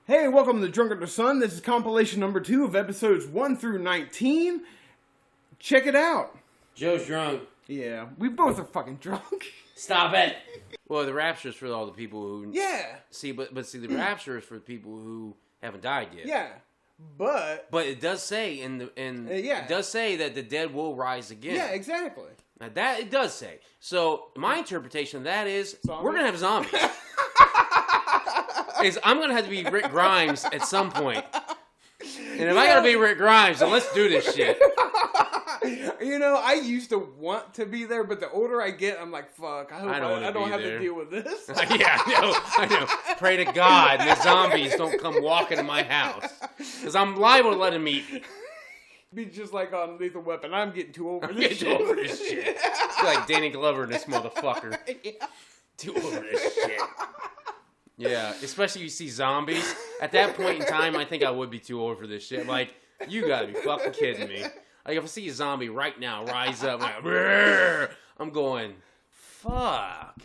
Hey, welcome to Drunk Under Sun. This is compilation number 2 of episodes 1 through 19. Check it out. Joe's drunk. Yeah, we both are fucking drunk. Stop it. Well, the rapture is for all the people who... Yeah. See, but see, the rapture is for the people who haven't died yet. Yeah, but it does say it does say that the dead will rise again. Yeah, exactly. Now that it does say. So my interpretation of that is we're gonna have zombies. I'm gonna have to be Rick Grimes at some point. And if I gotta be Rick Grimes, then let's do this shit. You know, I used to want to be there, but the older I get, I'm like, fuck, I don't have to deal with this. Yeah, I know. Pray to God the zombies don't come walking to my house. Because I'm liable to let them eat me. Be just like on Lethal Weapon. I'm getting too over this shit. I feel like Danny Glover in this motherfucker. Yeah. Too over this shit. Yeah, especially if you see zombies. At that point in time, I think I would be too old for this shit. Like, you gotta be fucking kidding me. Like, if I see a zombie right now rise up, I'm going, fuck.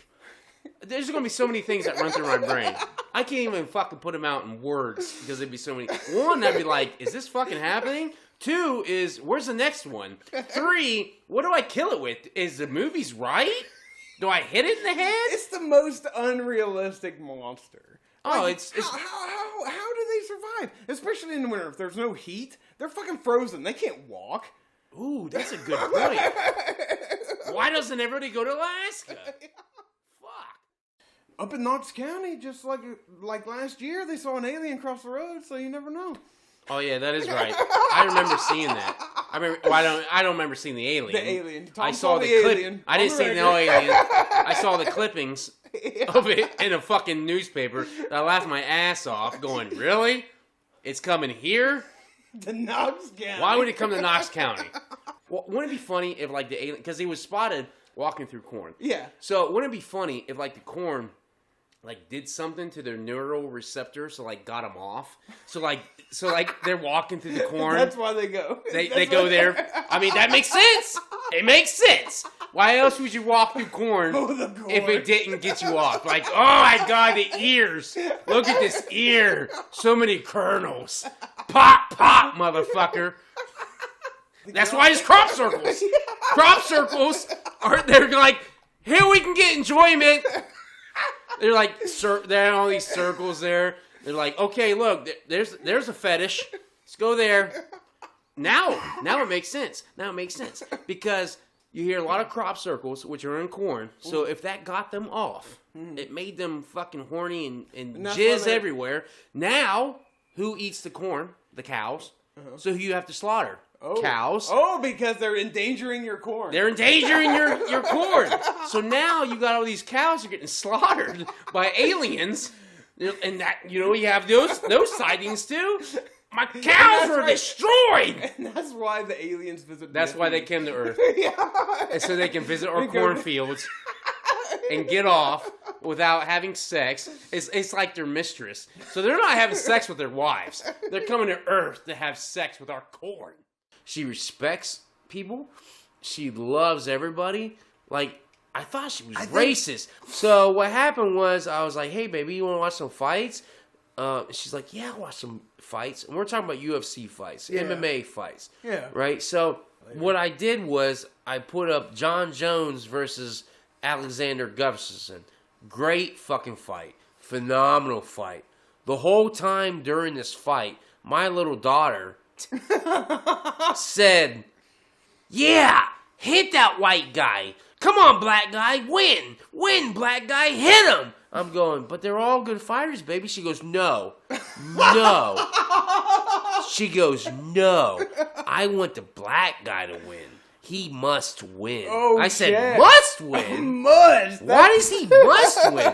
There's gonna be so many things that run through my brain. I can't even fucking put them out in words because there'd be so many. One, I'd be like, is this fucking happening? 2 is, where's the next one? 3, what do I kill it with? Is the movies right? Do I hit it in the head? It's the most unrealistic monster. Oh, like, it's how do they survive? Especially in the winter, if there's no heat, they're fucking frozen. They can't walk. Ooh, that's a good point. Why doesn't everybody go to Alaska? Fuck. Up in Knox County, just like last year, they saw an alien cross the road, so you never know. Oh yeah, that is right. I remember seeing that. I don't remember seeing the alien. The alien. I saw the alien. I didn't see no alien. I saw the clippings of it in a fucking newspaper. I laughed my ass off, going, "Really? It's coming here? To Knox County. Why would it come to Knox County? Well, wouldn't it be funny if like the alien, because he was spotted walking through corn. Yeah. So wouldn't it be funny if like the corn like did something to their neural receptors, so like got them off. So like they're walking through the corn. That's why they go. They go there. I mean, that makes sense. It makes sense. Why else would you walk through corn if it didn't get you off? Like, oh my God, the ears. Look at this ear. So many kernels. Pop, pop, motherfucker. That's why it's crop circles. Crop circles they're like, here we can get enjoyment. They're like, there are all these circles there. They're like, okay, look, there's a fetish. Let's go there. Now it makes sense. Now it makes sense. Because you hear a lot of crop circles, which are in corn. So if that got them off, it made them fucking horny and jizz everywhere. Now, who eats the corn? The cows. So who you have to slaughter? Cows. Oh, because they're endangering your corn. They're endangering your corn. So now you got all these cows are getting slaughtered by aliens. And that, you have those sightings too. My cows were destroyed. And that's why the aliens visit. That's why they came to Earth. Yeah. And so they can visit our cornfields and get off without having sex. It's like their mistress. So they're not having sex with their wives. They're coming to Earth to have sex with our corn. She respects people. She loves everybody. Like, I thought she was racist. So what happened was, I was like, hey, baby, you want to watch some fights? She's like, yeah, I'll watch some fights. And we're talking about UFC fights, MMA fights. Yeah. Right? So what I did was, I put up John Jones versus Alexander Gustafsson. Great fucking fight. Phenomenal fight. The whole time during this fight, my little daughter said, yeah, hit that white guy. Come on, black guy, win. Win, black guy, hit him. I'm going, but they're all good fighters, baby. She goes, no. She goes, no. I want the black guy to win. He must win. Oh, I said, must win? Must. Why does he must win?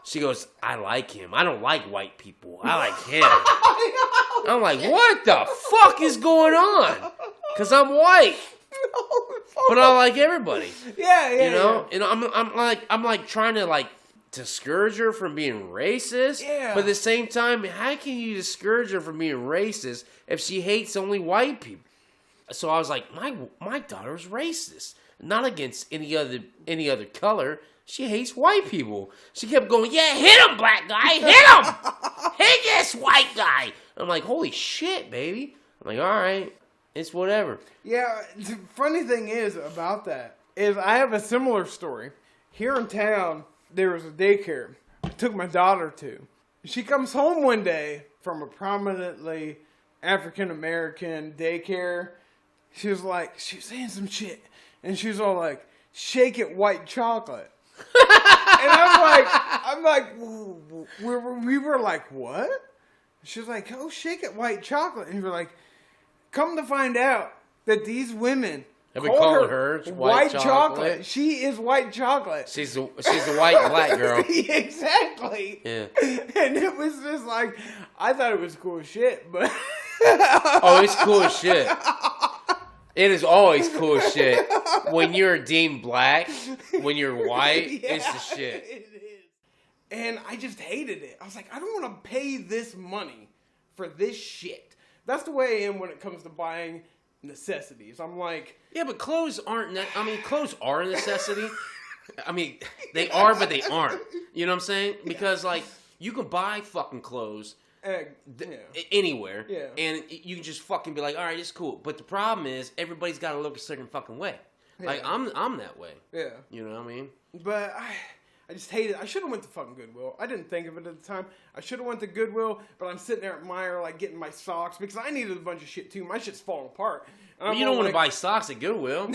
She goes, I like him. I don't like white people. I like him. I'm like, what the fuck is going on? Because I'm white. But I like everybody. Yeah. And I'm like trying to discourage her from being racist. Yeah. But at the same time, how can you discourage her from being racist if she hates only white people? So I was like, my daughter's racist. Not against any other color. She hates white people. She kept going, yeah, hit him, black guy, hit him! Hit this white guy. I'm like, holy shit, baby. I'm like, all right, it's whatever. Yeah, the funny thing is about that is I have a similar story. Here in town, there was a daycare I took my daughter to. She comes home one day from a prominently African-American daycare. She was saying some shit. And she was all like, shake it white chocolate. And I'm like, we were like, what? She was like, oh, shake it white chocolate. And we were like, come to find out that these women have we called her white chocolate? She is white chocolate. She's a white black girl. Exactly. Yeah. And it was just like, I thought it was cool as shit, but... Oh, it's cool as shit. It is always cool as shit. When you're deemed black, when you're white, yeah, it's the shit. It is. And I just hated it. I was like, I don't want to pay this money for this shit. That's the way I am when it comes to buying necessities. I'm like... Yeah, but clothes aren't... clothes are a necessity. I mean, they are, but they aren't. You know what I'm saying? Because, like, you can buy fucking clothes... anywhere, yeah, and you can just fucking be like, all right, it's cool. But the problem is, everybody's got to look a certain fucking way. Yeah. Like I'm that way. Yeah, you know what I mean. But I just hate it. I should have went to fucking Goodwill. I didn't think of it at the time. I should have went to Goodwill, but I'm sitting there at Meijer, like getting my socks because I needed a bunch of shit too. My shit's falling apart. Well, you don't want to buy socks at Goodwill.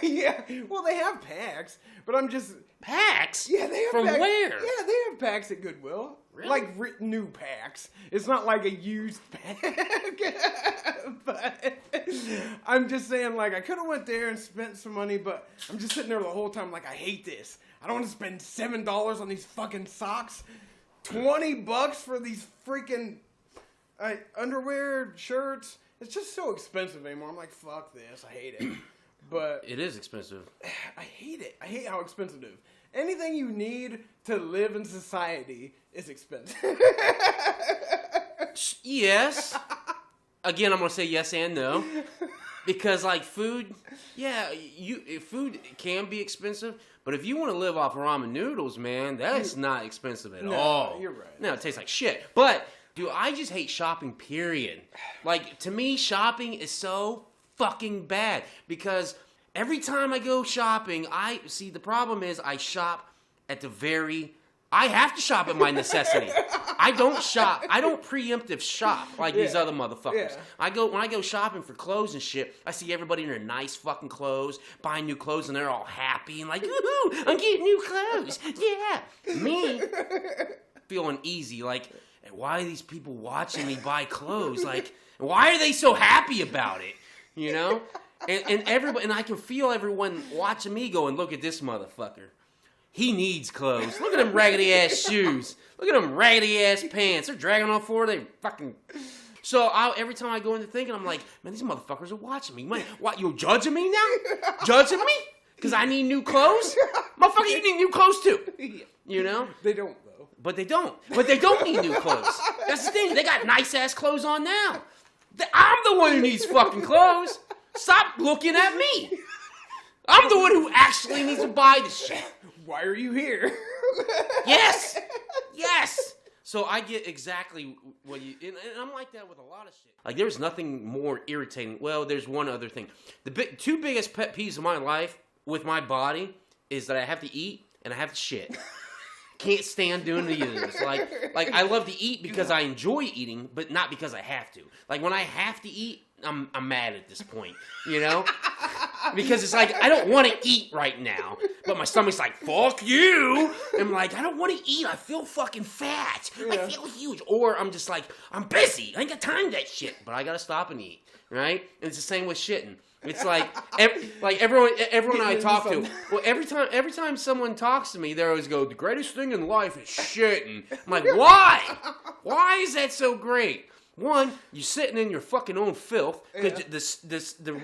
Yeah, well they have packs, but I'm just packs. Yeah, they have from packs. Where? Yeah, they have packs at Goodwill. Really? Like new packs. It's not like a used pack. But I'm just saying, like, I could have went there and spent some money, but I'm just sitting there the whole time like, I hate this. I don't want to spend $7 on these fucking socks. $20 for these freaking underwear, shirts. It's just so expensive anymore. I'm like, fuck this. I hate it. But it is expensive. I hate it. I hate how expensive it is. Anything you need to live in society is expensive. Yes. Again, I'm going to say yes and no. Because, like, food, yeah, food can be expensive. But if you want to live off ramen noodles, man, that's not expensive at all. You're right. No, it tastes like shit. But, dude, I just hate shopping, period. Like, to me, shopping is so fucking bad. Because every time I go shopping, the problem is I shop at I have to shop at my necessity. I don't shop. I don't preemptive shop like these other motherfuckers. Yeah. When I go shopping for clothes and shit, I see everybody in their nice fucking clothes, buying new clothes, and they're all happy and like, woohoo, I'm getting new clothes. Yeah. Me, feeling easy. Like, why are these people watching me buy clothes? Like, why are they so happy about it? You know? And everybody, and I can feel everyone watching me going, look at this motherfucker. He needs clothes. Look at them raggedy ass shoes. Look at them raggedy ass pants. They're dragging on the floor. They fucking. So every time I go into thinking, I'm like, man, these motherfuckers are watching me. Man, what, you judging me now? Judging me? Because I need new clothes? Motherfucker, you need new clothes too. You know? They don't, though. But they don't. But they don't need new clothes. That's the thing. They got nice ass clothes on now. I'm the one who needs fucking clothes. Stop looking at me. I'm the one who actually needs to buy this shit. Why are you here? Yes. Yes. So I get exactly what you... And I'm like that with a lot of shit. Like, there's nothing more irritating. Well, there's one other thing. The two biggest pet peeves of my life with my body is that I have to eat and I have to shit. Can't stand doing the others. Like I love to eat because I enjoy eating, but not because I have to. Like, when I have to eat, I'm mad at this point, you know? Because it's like, I don't want to eat right now, but my stomach's like, fuck you! And I'm like, I don't want to eat, I feel fucking fat. Yeah. I feel huge. Or I'm just like, I'm busy, I ain't got time for that shit, but I gotta stop and eat, right? And it's the same with shitting. It's like everyone I talk to. Well, every time someone talks to me, they always go, "The greatest thing in life is shitting." I'm like, why? Why is that so great? One, you're sitting in your fucking own filth because the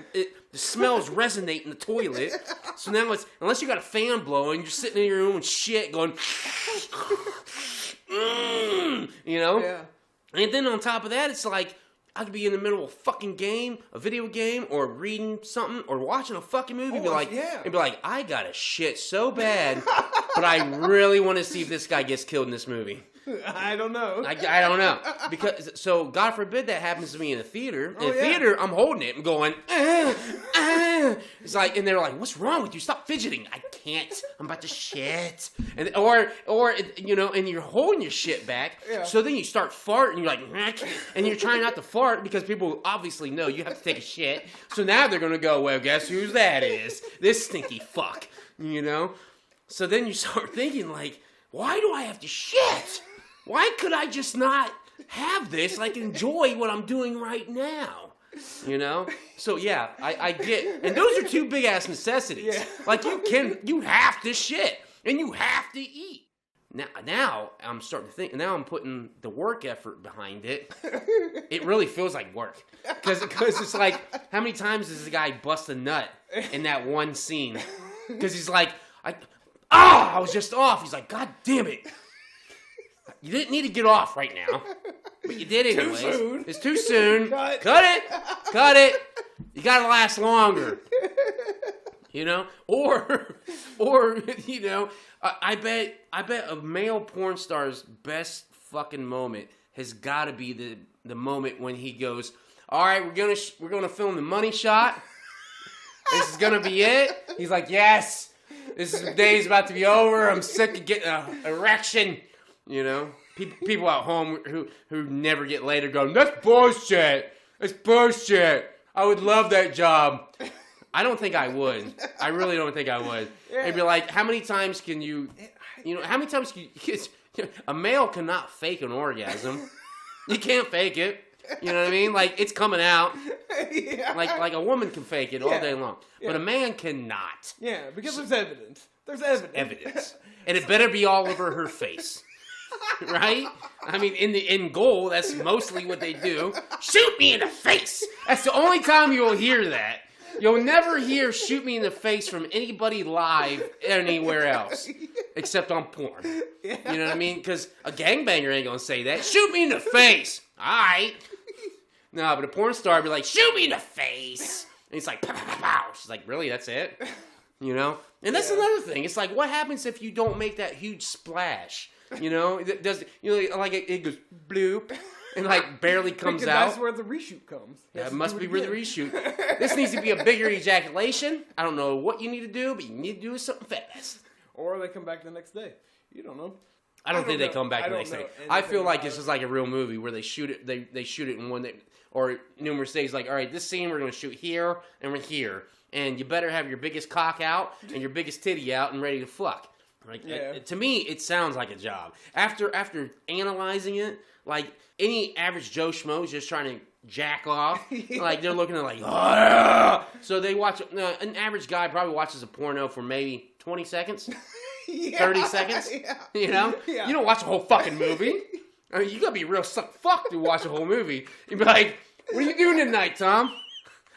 smells resonate in the toilet. So now unless you got a fan blowing, you're sitting in your own shit going, you know. Yeah. And then on top of that, it's like, I could be in the middle of a fucking game, a video game, or reading something, or watching a fucking movie, and be like, I got a shit so bad, but I really want to see if this guy gets killed in this movie. I don't know. I don't know. Because, so, God forbid that happens to me in a theater. In a yeah. theater, I'm holding it and going, It's like, and they're like, what's wrong with you? Stop fidgeting. I can't. I'm about to shit. And, or, you know, and you're holding your shit back. Yeah. So then you start farting. You're like, and you're trying not to fart because people obviously know you have to take a shit. So now they're going to go, well, guess whose that is? This stinky fuck. You know? So then you start thinking, like, why do I have to shit? Why could I just not have this, like, enjoy what I'm doing right now? You know? So, yeah, I get, and those are two big-ass necessities. Yeah. Like, you have to shit, and you have to eat. Now, I'm starting to think, now I'm putting the work effort behind it. It really feels like work. Because it's like, how many times does the guy bust a nut in that one scene? Because he's like, I was just off. He's like, God damn it. You didn't need to get off right now. But you did anyways. Too soon. It's too soon. Cut it. Cut it. You gotta last longer. You know? Or you know, I bet a male porn star's best fucking moment has gotta be the moment when he goes, all right, we're gonna film the money shot. This is gonna be it. He's like, yes. This day's about to be over. I'm sick of getting an erection. You know, people at home who never get laid are going, that's bullshit. That's bullshit. I would love that job. I don't think I would. I really don't think I would. Yeah. It'd be like, how many times can you know, how many times can you, a male cannot fake an orgasm. You can't fake it. You know what I mean? Like, it's coming out. Yeah. Like a woman can fake it all Yeah. day long. Yeah. But a man cannot. Yeah, because there's evidence. There's evidence. Evidence. And it better be all over her face. Right? I mean, in goal, that's mostly what they do. Shoot me in the face! That's the only time you'll hear that. You'll never hear shoot me in the face from anybody live anywhere else. Except on porn. Yeah. You know what I mean? Because a gangbanger ain't gonna say that. Shoot me in the face! Alright. No, but a porn star would be like, shoot me in the face! And he's like, pow, pow, pow, pow. She's like, really? That's it? You know? And that's another thing. It's like, what happens if you don't make that huge splash? You know? Does, you know, like it goes bloop and like barely comes Because out. that's where the reshoot comes. That must be where the reshoot. This needs to be a bigger ejaculation. I don't know what you need to do, but you need to do something fast. Or they come back the next day. You don't know. I don't think they know. come back I the don't next day. know I anything feel like about this it. is like a real movie where they shoot it. They shoot it in one day or numerous days. Like, all right, this scene we're going to shoot here and we're here, and you better have your biggest cock out and your biggest titty out and ready to fuck. Like, to me, it sounds like a job. After analyzing it, like any average Joe Schmo is just trying to jack off. Like they're looking at like, so they watch. An average guy probably watches a porno for maybe 20 seconds. 30 seconds, you know? Yeah. You don't watch a whole fucking movie. I mean, you gotta be real fuck to watch a whole movie. You'd be like, what are you doing tonight, Tom?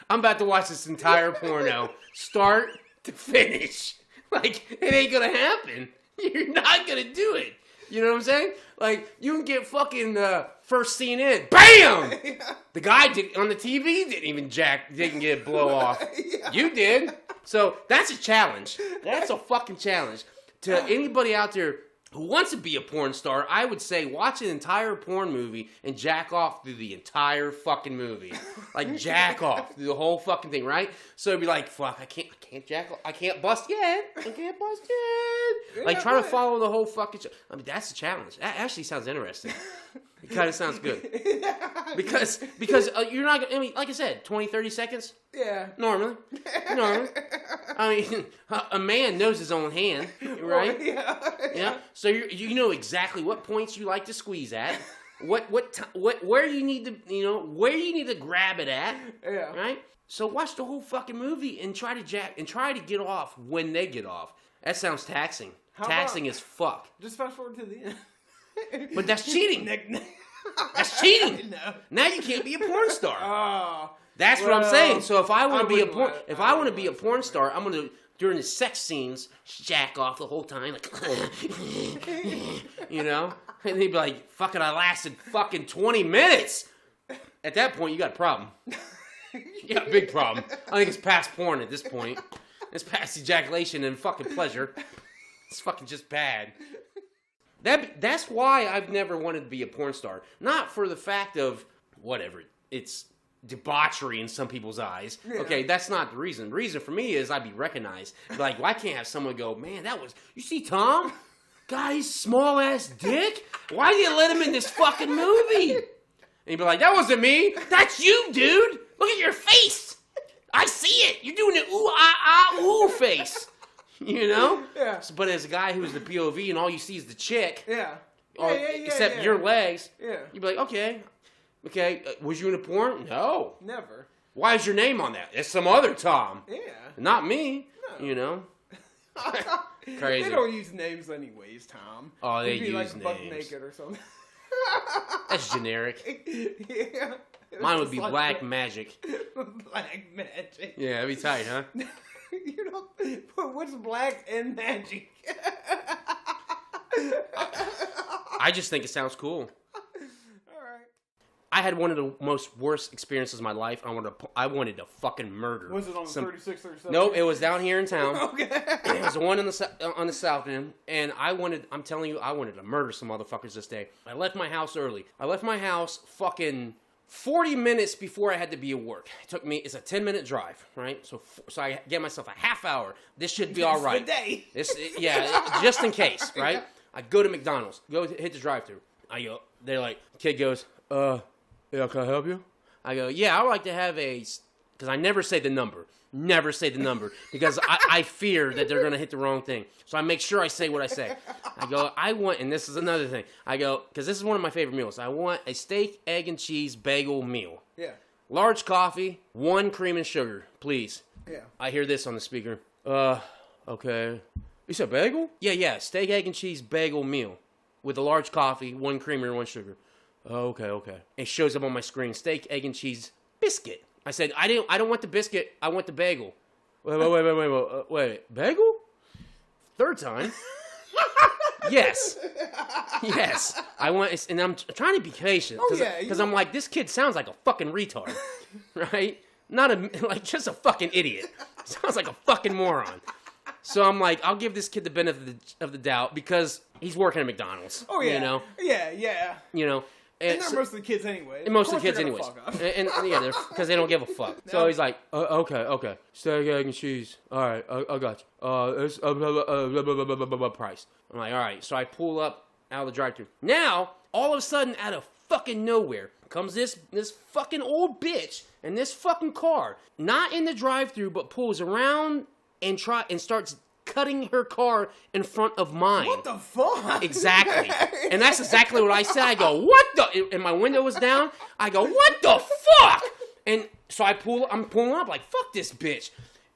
I'm about to watch this entire porno, start to finish. Like, it ain't gonna happen. You're not gonna do it. You know what I'm saying? Like, you can get fucking first scene in, BAM! The guy on the TV didn't get a blow off. You did. So, that's a challenge. That's a fucking challenge. To anybody out there who wants to be a porn star, I would say watch an entire porn movie and jack off through the entire fucking movie. Like, jack off through the whole fucking thing, right? So it'd be like, fuck, I can't jack off. I can't bust yet. Like, trying to follow the whole fucking show. I mean, that's a challenge. That actually sounds interesting. It kind of sounds good. Because you're not gonna, I mean, like I said, 20, 30 seconds? Yeah. Normally. I mean, a man knows his own hand, right? Yeah. So you know exactly what points you like to squeeze at, where you need to grab it at, Yeah. right? So watch the whole fucking movie and try to get off when they get off. That sounds taxing. Taxing as fuck. Just fast forward to the end. But that's cheating. That's cheating. No. Now you can't be a porn star. Oh. That's what I'm saying. So if I want to be a wouldn't porn star, I'm gonna during the sex scenes jack off the whole time, like, you know, and they'd be like, "Fucking, I lasted fucking 20 minutes." At that point, you got a problem. You got a big problem. I think it's past porn at this point. It's past ejaculation and fucking pleasure. It's fucking just bad. That's why I've never wanted to be a porn star. Not for the fact of whatever, it's debauchery in some people's eyes. Yeah. Okay, that's not the reason. The reason for me is I'd be recognized. Like, why can't have someone go, man, you see Tom? Guy's small ass dick? Why did you let him in this fucking movie? And you'd be like, that wasn't me. That's you, dude. Look at your face. I see it. You're doing the ooh, ah, ah, ooh face. You know? Yeah. But as a guy who's the POV and all you see is the chick, Yeah. except your legs, Yeah. you'd be like, okay, was you in a porn? No. Never. Why is your name on that? It's some other Tom. Yeah. Not me. No. You know? Crazy. They don't use names anyways, Tom. Oh, they It'd be use like names. Buck Naked or something. That's generic. Yeah. Mine would be Black Magic. Black Magic. Yeah, that'd be tight, huh? You know, but what's black and magic? I just think it sounds cool. Alright. I had one of the most worst experiences of my life. I wanted to fucking murder. Was it on 36, 37? Nope, it was down here in town. Okay. It was the one on the south end, and I'm telling you, I wanted to murder some motherfuckers this day. I left my house early. I left my house fucking 40 minutes before I had to be at work. It's a 10-minute drive, right? So I get myself a half hour. This should be all right. Day. Just in case, right? I go to McDonald's, hit the drive-thru. They're like, kid goes, yeah, can I help you? I go, yeah, I would like to have because I never say the number. Never say the number, because I fear that they're going to hit the wrong thing. So I make sure I say what I say. I go, and this is another thing. I go, because this is one of my favorite meals. I want a steak, egg, and cheese bagel meal. Yeah. Large coffee, 1 cream and sugar, please. Yeah. I hear this on the speaker. Okay. You said bagel? Yeah, steak, egg, and cheese bagel meal with a large coffee, 1 creamer, and 1 sugar. Oh, okay. It shows up on my screen, steak, egg, and cheese biscuit. I said, I don't want the biscuit. I want the bagel. Wait, bagel? Third time. Yes. I want, and I'm trying to be patient because I'm like, this kid sounds like a fucking retard, right? Just a fucking idiot. Sounds like a fucking moron. So I'm like, I'll give this kid the benefit of the doubt because he's working at McDonald's. Oh yeah. You know. Yeah. You know. And they're most of the kids anyway. Most of the kids anyways. And yeah, because they don't give a fuck. No. So he's like, okay. Steak, egg, and cheese. All right, I got you. It's price. I'm like, all right. So I pull up out of the drive-thru. Now, all of a sudden, out of fucking nowhere, comes this fucking old bitch in this fucking car. Not in the drive-thru, but pulls around and starts cutting her car in front of mine. What the fuck? Exactly. And that's exactly what I said. I go, what the? And my window was down. I go, what the fuck? And so I'm pulling up like, fuck this bitch.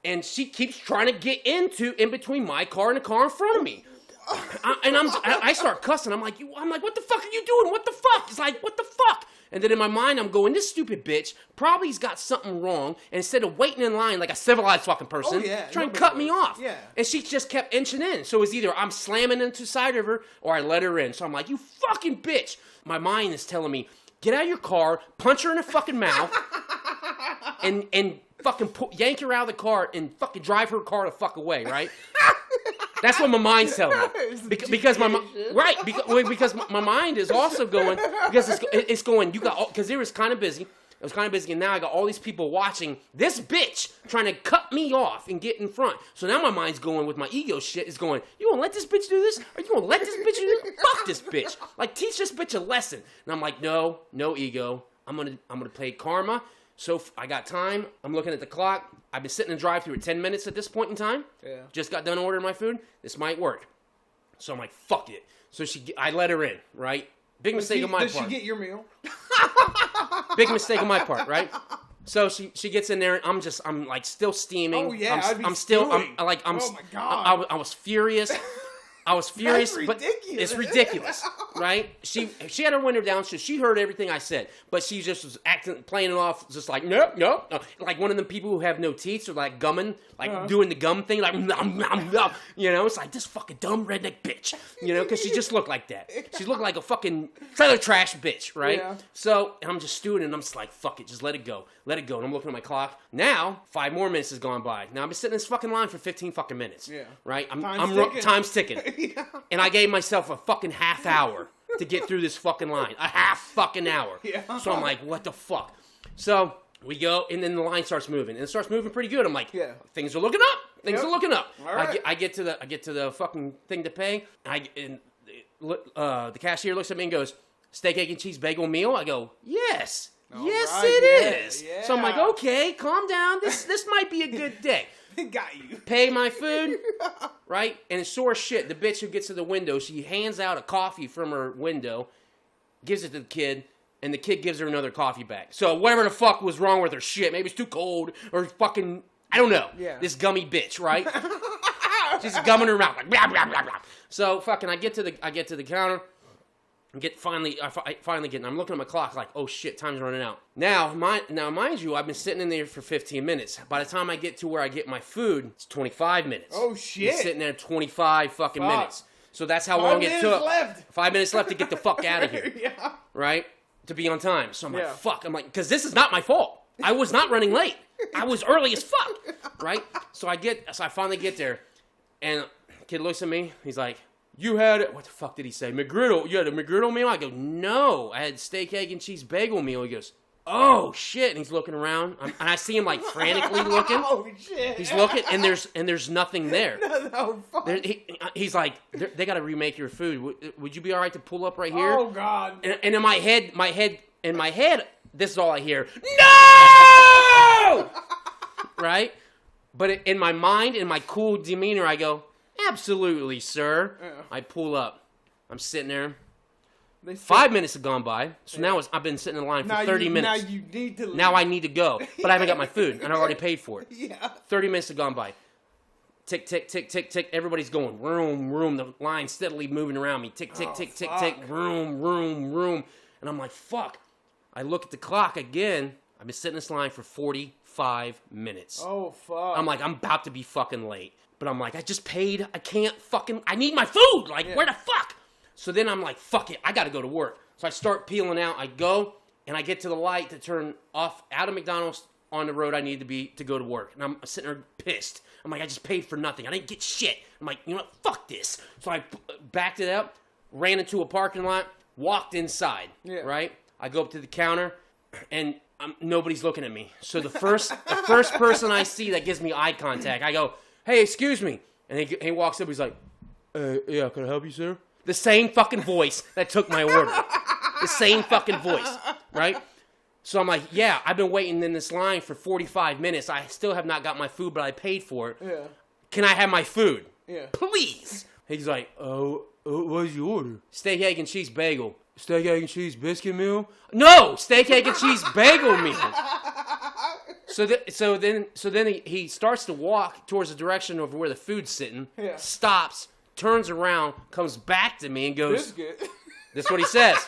And she keeps trying to get in between my car and the car in front of me. I start cussing. I'm like, what the fuck are you doing? What the fuck? It's like, what the fuck? And then in my mind, I'm going, this stupid bitch probably's got something wrong. And instead of waiting in line like a civilized fucking person, trying to cut me off. Yeah. And she just kept inching in. So it was either I'm slamming into the side of her or I let her in. So I'm like, you fucking bitch. My mind is telling me, get out of your car, punch her in the fucking mouth, and fucking yank her out of the car and fucking drive her car the fuck away, right? That's what my mind's telling me. Because my mind is also going, because it's going, because it was kind of busy. It was kind of busy, and now I got all these people watching this bitch trying to cut me off and get in front. So now my mind's going with my ego shit. Is going, you gonna let this bitch do this? Are you gonna let this bitch do this? Fuck this bitch. Like, teach this bitch a lesson. And I'm like, no ego. I'm gonna play karma. So I got time. I'm looking at the clock. I've been sitting in the drive-thru at 10 minutes at this point in time. Yeah. Just got done ordering my food. This might work. So I'm like, fuck it. So I let her in, right? Big mistake on my part. Did she get your meal? Big mistake on my part, right? So she gets in there, and I'm like still steaming. Oh yeah, oh my god. I was furious. That's but ridiculous. It's ridiculous, right? She had her window down, so she heard everything I said, but she just was playing it off, just like nope, like one of them people who have no teeth, or like gumming, like doing the gum thing, like nom, nom, nom. You know, it's like this fucking dumb redneck bitch, you know, because she just looked like that. She looked like a fucking trailer trash bitch, right? Yeah. So I'm just stewing, and I'm just like, fuck it, just let it go. And I'm looking at my clock. Now 5 more minutes has gone by. Now I've been sitting in this fucking line for 15 fucking minutes. Yeah. Right. Time's ticking. And I gave myself a fucking half hour to get through this fucking line. A half fucking hour. Yeah. So I'm like, what the fuck? So we go, and then the line starts moving. And it starts moving pretty good. I'm like, things are looking up. Things are looking up. All right. I get to the fucking thing to pay. And the cashier looks at me and goes, steak, egg, and cheese bagel meal? I go, yes. Yes, right, it is. yeah. So I'm like, okay, calm down. This might be a good day. Got you. Pay my food, right? And sure as shit, the bitch who gets to the window, she hands out a coffee from her window, gives it to the kid, and the kid gives her another coffee back. So whatever the fuck was wrong with her shit, maybe it's too cold, or fucking, I don't know. Yeah. This gummy bitch, right? She's gumming her mouth like blah blah blah blah. So fucking, I get to the counter. I finally get, and I'm looking at my clock like, oh shit, time's running out. Now, mind you, I've been sitting in there for 15 minutes. By the time I get to where I get my food, it's 25 minutes. Oh shit. I'm sitting there 25 fucking minutes. So that's how long it took. 5 minutes left to get the fuck out of here. Yeah. Right? To be on time. So I'm like, fuck. I'm like, because this is not my fault. I was not running late. I was early as fuck. Right? So I finally get there, and the kid looks at me. He's like, you had, what the fuck did he say? McGriddle. You had a McGriddle meal? I go, no. I had steak, egg, and cheese bagel meal. He goes, oh, shit. And he's looking around. And I see him, like, frantically looking. Oh, shit. He's looking, and there's nothing there. No, fuck. He's like, they got to remake your food. Would you be all right to pull up right here? Oh, God. And in my head, this is all I hear. No! Right? But in my mind, in my cool demeanor, I go, absolutely, sir. Yeah. I pull up. I'm sitting there. 5 minutes have gone by. So now I've been sitting in line for 30 minutes. Now you need to leave. Now I need to go. But I haven't got my food, and I already paid for it. Yeah. 30 minutes have gone by. Tick, tick, tick, tick, tick. Everybody's going. Room, room. The line's steadily moving around me. Tick, tick, tick, tick, tick. Room, room, room. And I'm like, fuck. I look at the clock again. I've been sitting in this line for 45 minutes. Oh, fuck. I'm like, I'm about to be fucking late. But I'm like, I just paid. I can't fucking, I need my food. Like, where the fuck? So then I'm like, fuck it. I got to go to work. So I start peeling out. I go, and I get to the light to turn off out of McDonald's on the road I need to be to go to work. And I'm sitting there pissed. I'm like, I just paid for nothing. I didn't get shit. I'm like, you know what? Fuck this. So I backed it up, ran into a parking lot, walked inside, right? I go up to the counter, and nobody's looking at me. So the first person I see that gives me eye contact, I go, hey, excuse me. And he walks up, he's like, yeah, can I help you, sir? The same fucking voice that took my order. The same fucking voice, right? So I'm like, yeah, I've been waiting in this line for 45 minutes. I still have not got my food, but I paid for it. Yeah. Can I have my food? Yeah. Please. He's like, oh, what's your order? Steak, egg, and cheese bagel. Steak, egg, and cheese biscuit meal? No! Steak, egg, and cheese bagel meal. So then he starts to walk towards the direction of where the food's sitting, stops, turns around, comes back to me and goes, Biscuit. this is what he says.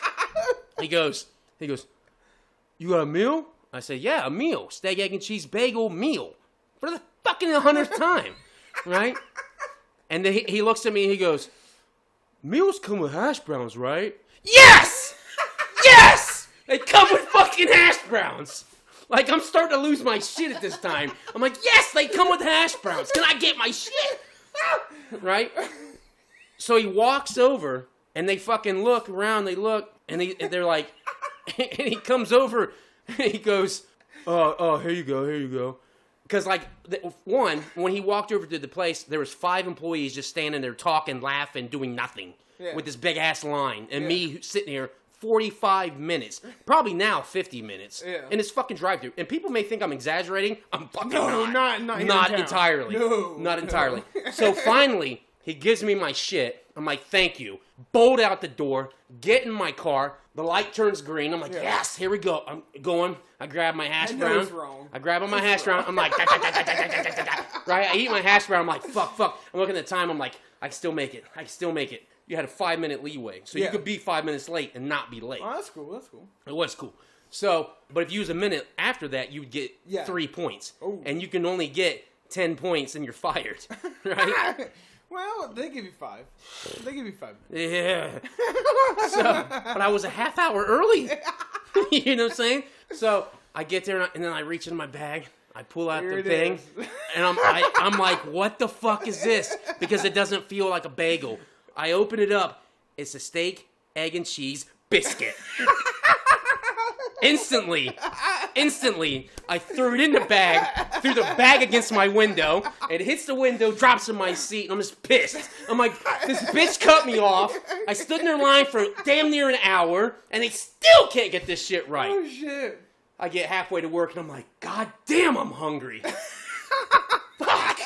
He goes, you got a meal? I say, yeah, a meal. Steak, egg, and cheese bagel meal. For the fucking 100th time, right? And then he looks at me and he goes, meals come with hash browns, right? Yes! Yes! They come with fucking hash browns. Like, I'm starting to lose my shit at this time. I'm like, yes, they come with hash browns. Can I get my shit? Right? So he walks over, and they fucking look around, they look, and they're like, and he comes over, and he goes, oh, here you go. Because, like, when he walked over to the place, there was 5 employees just standing there talking, laughing, doing nothing with this big-ass line. And me sitting here 45 minutes. Probably now 50 minutes. Yeah. And it's fucking drive-thru. And people may think I'm exaggerating. I'm fucking not. Not entirely. No. Not entirely. So finally, he gives me my shit. I'm like, thank you. Bolt out the door. Get in my car. The light turns green. I'm like, yes, here we go. I'm going. I grab my hash brown. I grab on my hash brown. I'm like, right? I eat my hash brown. I'm like, fuck. I'm looking at the time. I'm like, I can still make it. You had a 5-minute leeway. So you could be 5 minutes late and not be late. Oh, that's cool. It was cool. So, but if you use a minute after that, you would get 3 points. Ooh. And you can only get 10 points and you're fired. Right? Well, they give you 5. Yeah. So, but I was a half hour early. You know what I'm saying? So I get there and then I reach in my bag. I pull out the thing. And I'm like, what the fuck is this? Because it doesn't feel like a bagel. I open it up. It's a steak, egg, and cheese biscuit. Instantly, I threw it in the bag, threw the bag against my window. It hits the window, drops in my seat, and I'm just pissed. I'm like, this bitch cut me off. I stood in their line for damn near an hour, and they still can't get this shit right. Oh, shit. I get halfway to work, and I'm like, God damn, I'm hungry. Fuck.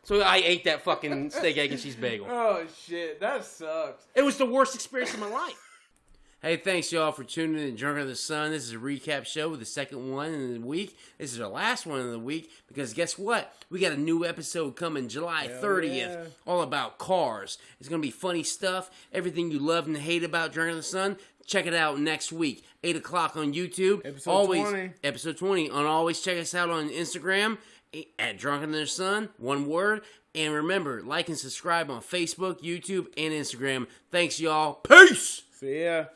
So I ate that fucking steak, egg, and cheese bagel. Oh, shit. That sucks. It was the worst experience of my life. Hey, thanks y'all for tuning in to Drunk Under the Sun. This is a recap show with the second one in the week. This is our last one of the week because guess what? We got a new episode coming July 30th, all about cars. It's going to be funny stuff, everything you love and hate about Drunk Under the Sun. Check it out next week, 8 o'clock on YouTube. Episode 20. And always check us out on Instagram at Drunk Under the Sun, one word. And remember, like and subscribe on Facebook, YouTube, and Instagram. Thanks, y'all. Peace! See ya.